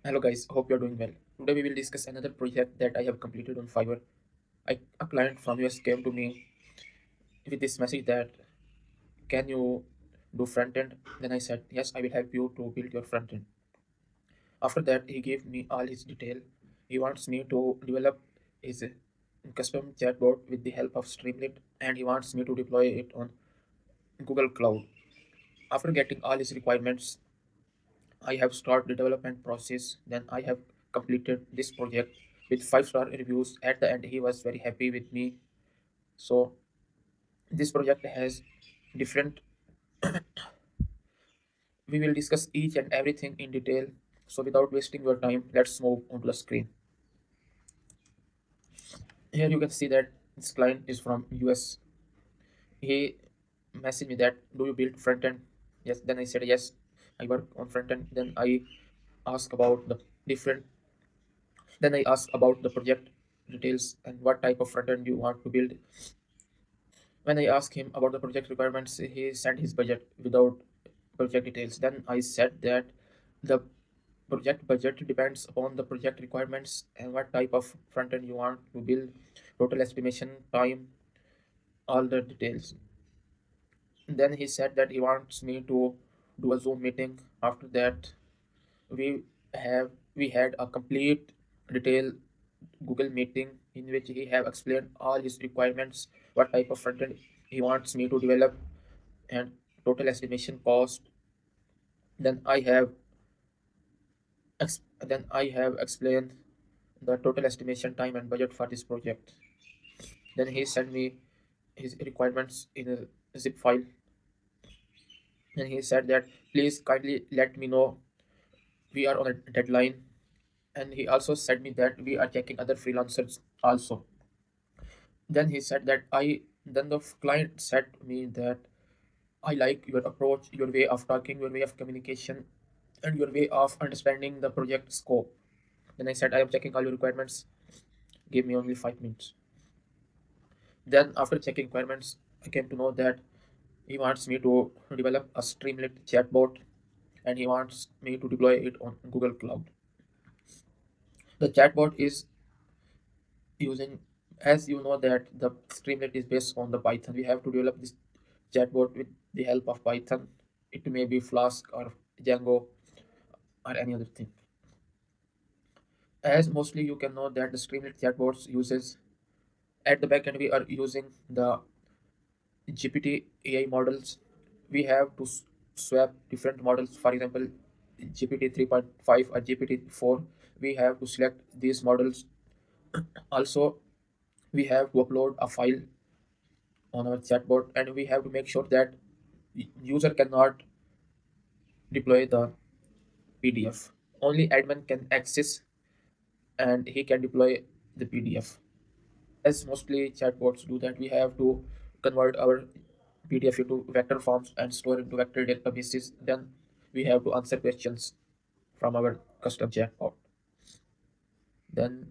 Hello guys, hope you're doing well. Today we will discuss another project that I have completed on Fiverr. A client from US came to me with this message that can you do front end? Then I said yes, I will help you to build your front end. After that he gave me all his detail. He wants me to develop his custom chatbot with the help of Streamlit and he wants me to deploy it on Google Cloud. After getting all his requirements, I have started the development process. Then I have completed this project with 5-star reviews. At the end, he was very happy with me. So this project has different. We will discuss each and everything in detail. So without wasting your time, let's move onto the screen. Here you can see that this client is from US. He messaged me that do you build front end? Yes. Then I said yes. I work on front end. Then I asked about the different Then I asked about the project details and what type of front end you want to build. When I asked him about the project requirements, he sent his budget without project details. Then I said that the project budget depends upon the project requirements and what type of front end you want to build, total estimation, time, all the details. Then he said that he wants me to do a Zoom meeting. After that, we we had a complete detailed Google meeting in which he have explained all his requirements, what type of front end he wants me to develop, and total estimation cost. Then I have explained the total estimation time and budget for this project. Then he sent me his requirements in a zip file. And he said that please kindly let me know we are on a deadline. And he also said me that we are checking other freelancers also. Then he said that then the client said to me that I like your approach, your way of talking, your way of communication, and your way of understanding the project scope. Then I said, I am checking all your requirements. Give me only 5 minutes. Then, after checking requirements, I came to know that he wants me to develop a Streamlit chatbot and he wants me to deploy it on Google Cloud. The chatbot is using, as you know, that the Streamlit is based on the Python. We have to develop this chatbot with the help of Python. It may be Flask or Django or any other thing. As mostly you can know that the Streamlit chatbots uses at the backend we are using the GPT AI models. We have to swap different models. For example, GPT 3.5 or GPT 4. We have to select these models. Also, we have to upload a file on our chatbot, and we have to make sure that user cannot deploy the PDF. Only admin can access, and he can deploy the PDF. As mostly chatbots do that, we have to convert our PDF into vector forms and store into vector databases. Then we have to answer questions from our custom chatbot. Then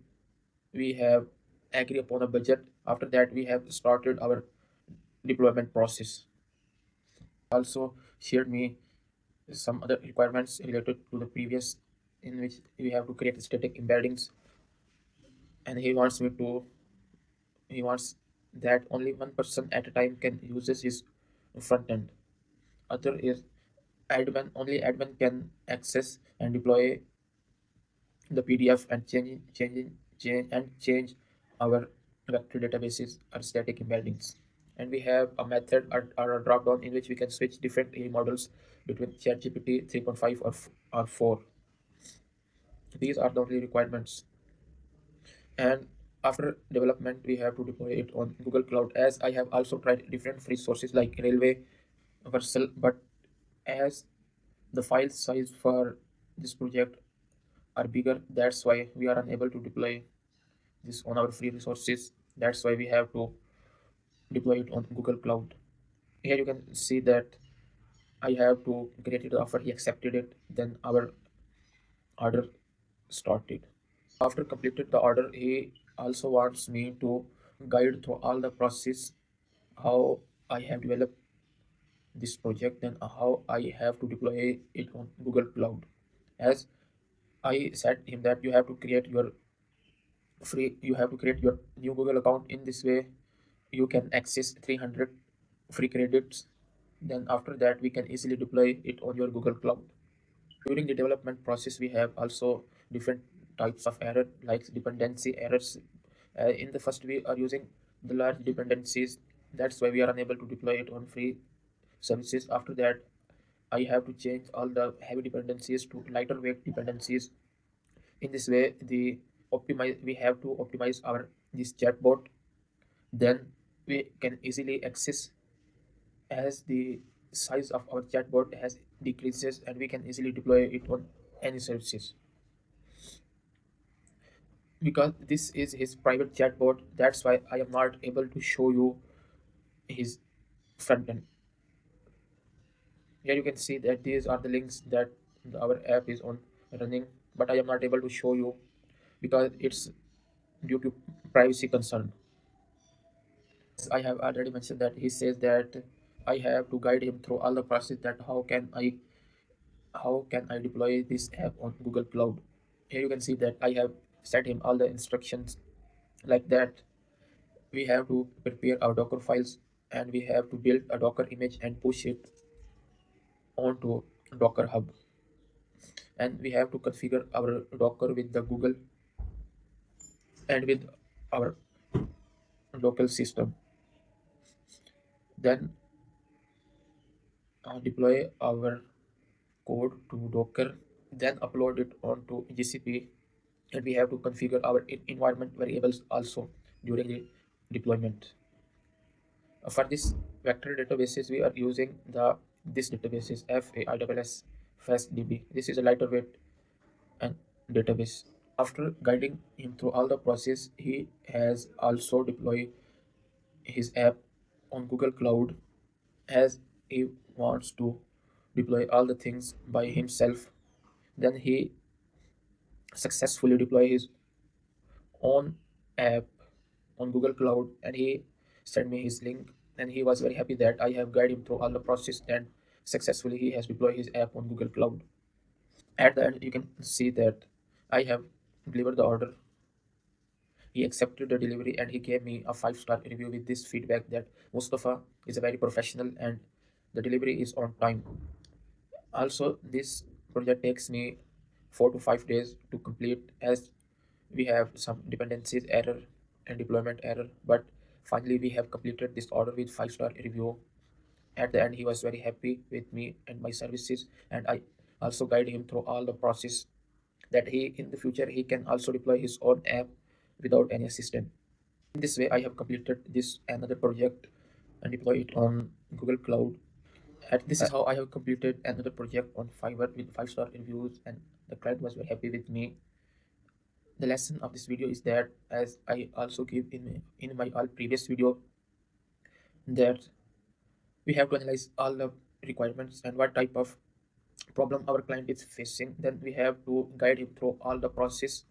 we have agree upon a budget. After that, we have started our deployment process. Also shared me some other requirements related to the previous, in which we have to create static embeddings, and he wants that only one person at a time can uses his front end. Other is admin can access and deploy the PDF and change our vector databases or static embeddings. And we have a method or a drop down in which we can switch different AI models between ChatGPT 3.5 or 4. These are the only requirements. And after development, we have to deploy it on Google Cloud. As I have also tried different free sources like Railway, Vercel, but as the file size for this project are bigger, that's why we are unable to deploy this on our free resources. That's why we have to deploy it on Google Cloud. Here you can see that I have to create the offer. He accepted it. Then our order started. After completed the order, he also wants me to guide through all the process, how I have developed this project and how I have to deploy it on Google Cloud. As I said him that you have to create your new Google account. In this way you can access 300 free credits. Then after that we can easily deploy it on your Google Cloud. During the development process we have also different types of error like dependency errors. In the first we are using the large dependencies, that's why we are unable to deploy it on free services. After that I have to change all the heavy dependencies to lighter weight dependencies. In this way we have to optimize our this chatbot. Then we can easily access as the size of our chatbot has decreases, and we can easily deploy it on any services. Because this is his private chatbot, that's why I am not able to show you his front end. Here you can see that these are the links that our app is on running, but I am not able to show you because it's due to privacy concern. I have already mentioned that he says that I have to guide him through all the process that how can I deploy this app on Google Cloud. Here you can see that I have set him all the instructions like that. We have to prepare our Docker files, and we have to build a Docker image and push it onto Docker Hub, and we have to configure our Docker with the Google and with our local system. Then deploy our code to Docker, then upload it onto GCP, and we have to configure our environment variables also during the deployment. For this vector databases, we are using this database is FAISS FastDB. This is a lighter weight and database. After guiding him through all the process, he has also deployed his app on Google Cloud as he wants to deploy all the things by himself. Then he successfully deploy his own app on Google Cloud, and he sent me his link, and he was very happy that I have guided him through all the process, and successfully he has deployed his app on Google Cloud. At the end you can see that I have delivered the order. He accepted the delivery and he gave me a 5-star review with this feedback that Mustafa is a very professional and the delivery is on time. Also, this project takes me 4 to 5 days to complete as we have some dependencies error and deployment error. But finally, we have completed this order with 5-star review. At the end, he was very happy with me and my services, and I also guide him through all the process that he in the future he can also deploy his own app without any assistant. In this way, I have completed this another project and deploy it on Google Cloud. And this is how I have completed another project on Fiverr with 5-star reviews, and the client was very happy with me. The lesson of this video is that, as I also give in my all previous video, that we have to analyze all the requirements and what type of problem our client is facing. Then we have to guide him through all the process